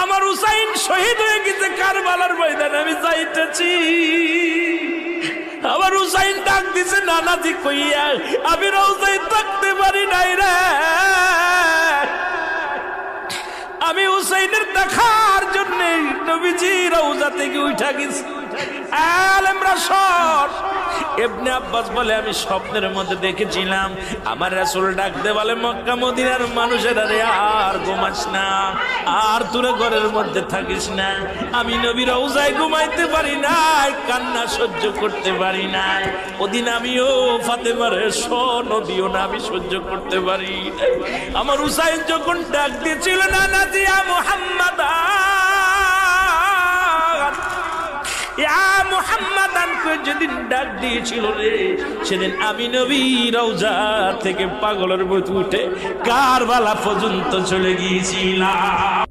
আমার হুসাইন শহীদ হয়ে গেছে কারবালার ময়দানে, আমি যাইতেছি। আমার হুসাইন ডাক দিছে নানাজি কইয়া, আমি রওজায় থাকতে পারি নাই রে, আমি হুসাইনের দেখার জন্য নবীজি রওজা থেকে উঠা গেছি। আলেমরা সর। ইবনে আব্বাস বলে আমি স্বপ্নের মধ্যে দেখেছিলাম আমার রাসূল ডাকতে বলে মক্কা মদিনার মানুষেরা রে আর ঘুমাস না, আর তোরা ঘরের মধ্যে থাকিস না। আমি নবী রওজায় ঘুমাইতে পারি নাই, কান্না সহ্য করতে পারি নাই। ওদিন আমিও ফাতেমার নবীও না আমি সহ্য করতে পারি। আমার হুসাইন যখন ডাক দিয়েছিল নানাজি ইয়া মুহাম্মাদ ইয়া মুহাম্মাদান কই যেদিন ডাক দিয়েছিল রে, সেদিন আমি নবী রওজা থেকে পাগলের মতো উঠে কারবালা পর্যন্ত চলে গিয়েছিলাম।